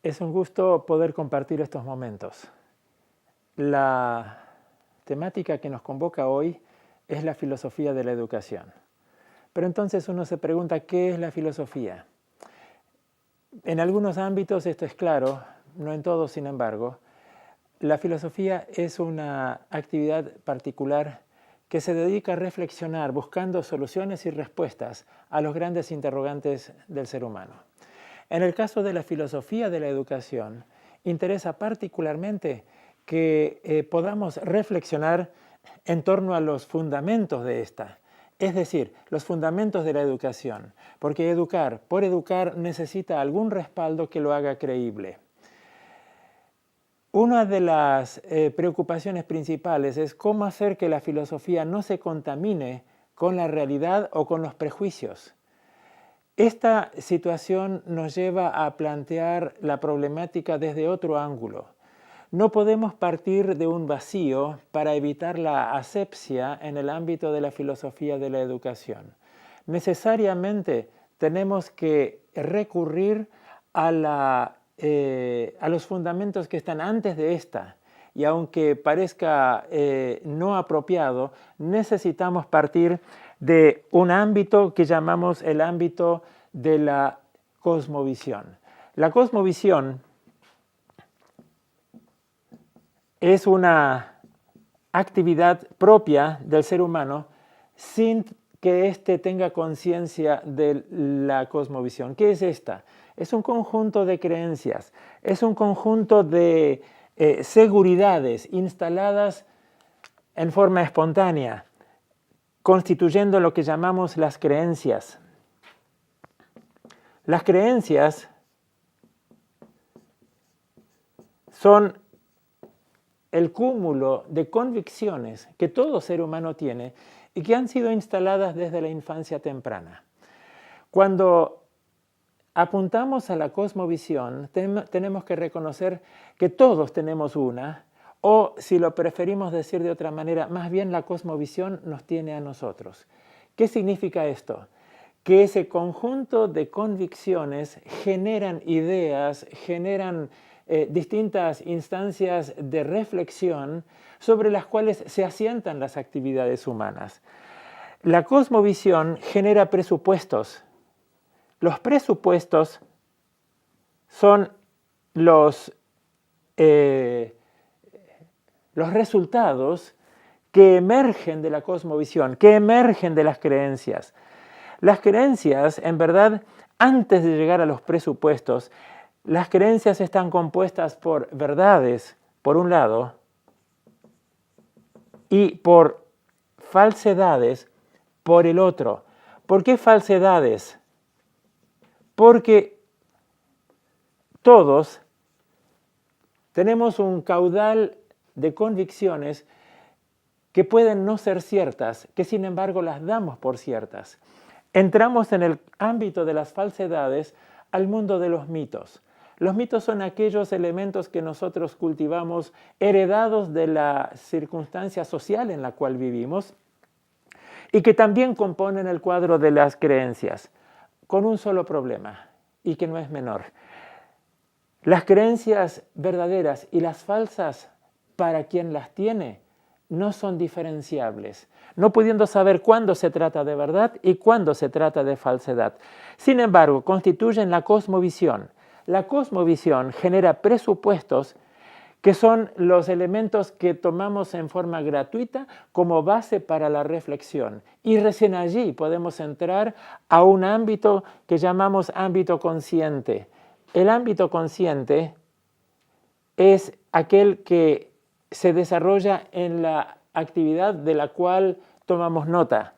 Es un gusto poder compartir estos momentos. La temática que nos convoca hoy es la filosofía de la educación. Pero entonces uno se pregunta, ¿qué es la filosofía? En algunos ámbitos esto es claro, no en todos, sin embargo. La filosofía es una actividad particular que se dedica a reflexionar buscando soluciones y respuestas a los grandes interrogantes del ser humano. En el caso de la filosofía de la educación, interesa particularmente que podamos reflexionar en torno a los fundamentos de esta, es decir, los fundamentos de la educación, porque educar por educar necesita algún respaldo que lo haga creíble. Una de las preocupaciones principales es cómo hacer que la filosofía no se contamine con la realidad o con los prejuicios. Esta situación nos lleva a plantear la problemática desde otro ángulo. No podemos partir de un vacío para evitar la asepsia en el ámbito de la filosofía de la educación. Necesariamente tenemos que recurrir a los fundamentos que están antes de esta. Y aunque parezca no apropiado, necesitamos partir de un ámbito que llamamos el ámbito de la cosmovisión. La cosmovisión es una actividad propia del ser humano sin que éste tenga conciencia de la cosmovisión. ¿Qué es esta? Es un conjunto de creencias, es un conjunto de seguridades instaladas en forma espontánea, constituyendo lo que llamamos las creencias. Las creencias son el cúmulo de convicciones que todo ser humano tiene y que han sido instaladas desde la infancia temprana. Cuando apuntamos a la cosmovisión, tenemos que reconocer que todos tenemos una, o si lo preferimos decir de otra manera, más bien la cosmovisión nos tiene a nosotros. ¿Qué significa esto? Que ese conjunto de convicciones generan ideas, generan distintas instancias de reflexión sobre las cuales se asientan las actividades humanas. La cosmovisión genera presupuestos. Los presupuestos son los resultados que emergen de la cosmovisión, que emergen de las creencias. Las creencias, en verdad, antes de llegar a los presupuestos, las creencias están compuestas por verdades, por un lado, y por falsedades, por el otro. ¿Por qué falsedades? Porque todos tenemos un caudal de convicciones que pueden no ser ciertas, que sin embargo las damos por ciertas. Entramos en el ámbito de las falsedades al mundo de los mitos. Los mitos son aquellos elementos que nosotros cultivamos heredados de la circunstancia social en la cual vivimos y que también componen el cuadro de las creencias, con un solo problema, y que no es menor. Las creencias verdaderas y las falsas, para quien las tiene, no son diferenciables, no pudiendo saber cuándo se trata de verdad y cuándo se trata de falsedad. Sin embargo, constituyen la cosmovisión. La cosmovisión genera presupuestos que son los elementos que tomamos en forma gratuita como base para la reflexión. Y recién allí podemos entrar a un ámbito que llamamos ámbito consciente. El ámbito consciente es aquel que se desarrolla en la actividad de la cual tomamos nota.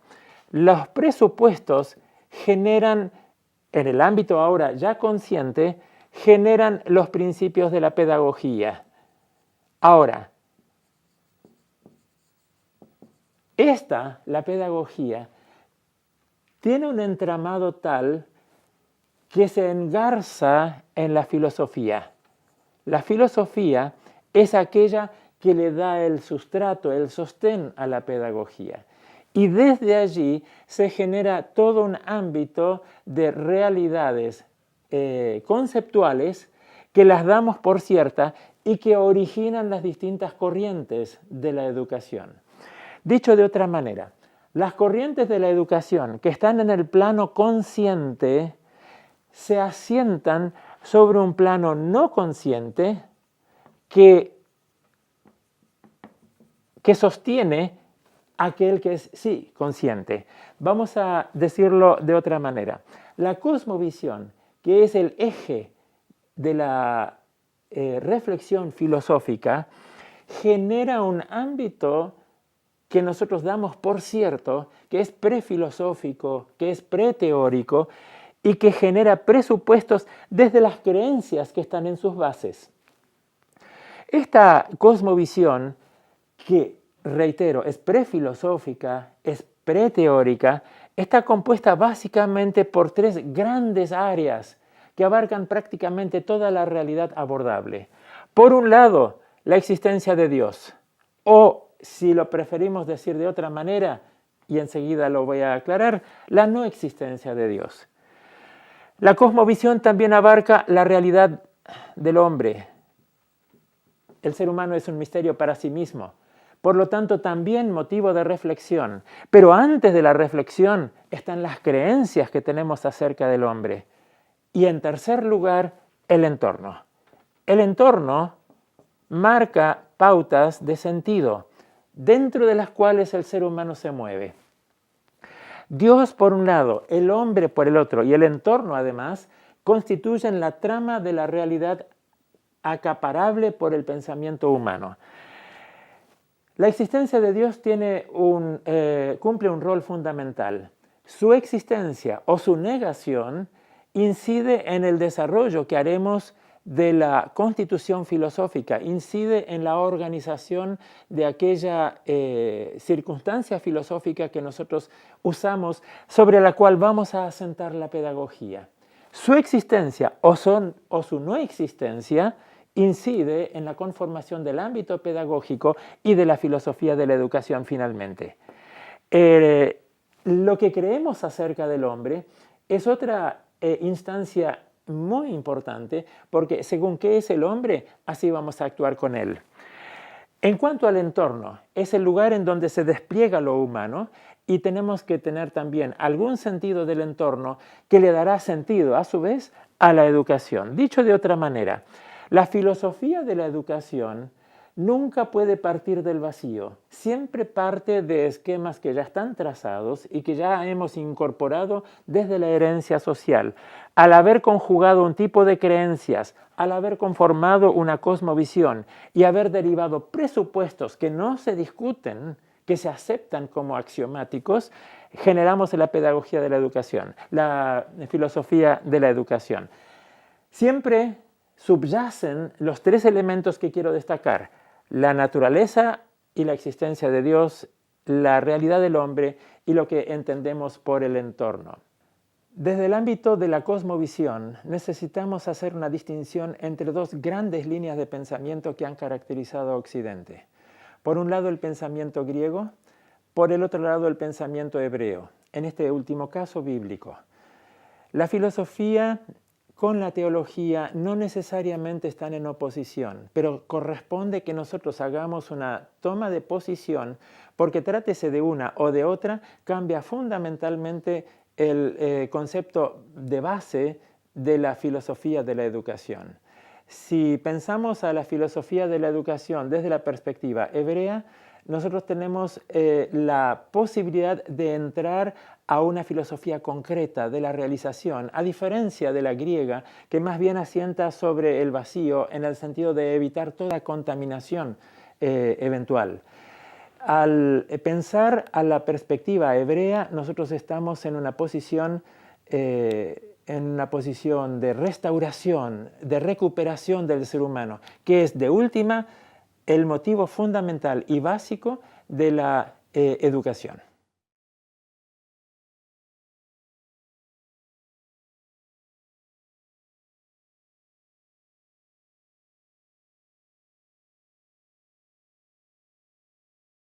Los presupuestos generan, en el ámbito ahora ya consciente, generan los principios de la pedagogía. Ahora, la pedagogía, tiene un entramado tal que se engarza en la filosofía. La filosofía es aquella que le da el sustrato, el sostén a la pedagogía. Y desde allí se genera todo un ámbito de realidades conceptuales que las damos por ciertas y que originan las distintas corrientes de la educación. Dicho de otra manera, las corrientes de la educación que están en el plano consciente se asientan sobre un plano no consciente que sostiene aquel que es, sí, consciente. Vamos a decirlo de otra manera. La cosmovisión, que es el eje de la reflexión filosófica, genera un ámbito que nosotros damos por cierto, que es prefilosófico, que es preteórico y que genera presupuestos desde las creencias que están en sus bases. Esta cosmovisión, que, reitero, es prefilosófica, es preteórica, está compuesta básicamente por tres grandes áreas que abarcan prácticamente toda la realidad abordable. Por un lado, la existencia de Dios, o si lo preferimos decir de otra manera, y enseguida lo voy a aclarar, la no existencia de Dios. La cosmovisión también abarca la realidad del hombre. El ser humano es un misterio para sí mismo, por lo tanto también motivo de reflexión. Pero antes de la reflexión están las creencias que tenemos acerca del hombre. Y en tercer lugar, el entorno. El entorno marca pautas de sentido, dentro de las cuales el ser humano se mueve. Dios por un lado, el hombre por el otro y el entorno además constituyen la trama de la realidad acaparable por el pensamiento humano. La existencia de Dios cumple un rol fundamental. Su existencia o su negación incide en el desarrollo que haremos de la constitución filosófica, incide en la organización de aquella circunstancia filosófica que nosotros usamos, sobre la cual vamos a asentar la pedagogía. Su existencia o su no existencia incide en la conformación del ámbito pedagógico y de la filosofía de la educación finalmente. Lo que creemos acerca del hombre es otra instancia muy importante, porque según qué es el hombre, así vamos a actuar con él. En cuanto al entorno, es el lugar en donde se despliega lo humano y tenemos que tener también algún sentido del entorno que le dará sentido, a su vez, a la educación. Dicho de otra manera, la filosofía de la educación nunca puede partir del vacío, siempre parte de esquemas que ya están trazados y que ya hemos incorporado desde la herencia social. Al haber conjugado un tipo de creencias, al haber conformado una cosmovisión y haber derivado presupuestos que no se discuten, que se aceptan como axiomáticos, generamos la pedagogía de la educación, la filosofía de la educación. Siempre subyacen los tres elementos que quiero destacar: la naturaleza y la existencia de Dios, la realidad del hombre y lo que entendemos por el entorno. Desde el ámbito de la cosmovisión necesitamos hacer una distinción entre dos grandes líneas de pensamiento que han caracterizado a Occidente. Por un lado el pensamiento griego, por el otro lado el pensamiento hebreo, en este último caso bíblico. La filosofía con la teología no necesariamente están en oposición, pero corresponde que nosotros hagamos una toma de posición, porque trátese de una o de otra, cambia fundamentalmente el concepto de base de la filosofía de la educación. Si pensamos a la filosofía de la educación desde la perspectiva hebrea, nosotros tenemos la posibilidad de entrar a una filosofía concreta de la realización, a diferencia de la griega, que más bien asienta sobre el vacío en el sentido de evitar toda contaminación eventual. Al pensar a la perspectiva hebrea, nosotros estamos en una posición de restauración, de recuperación del ser humano, que es de última el motivo fundamental y básico de la educación.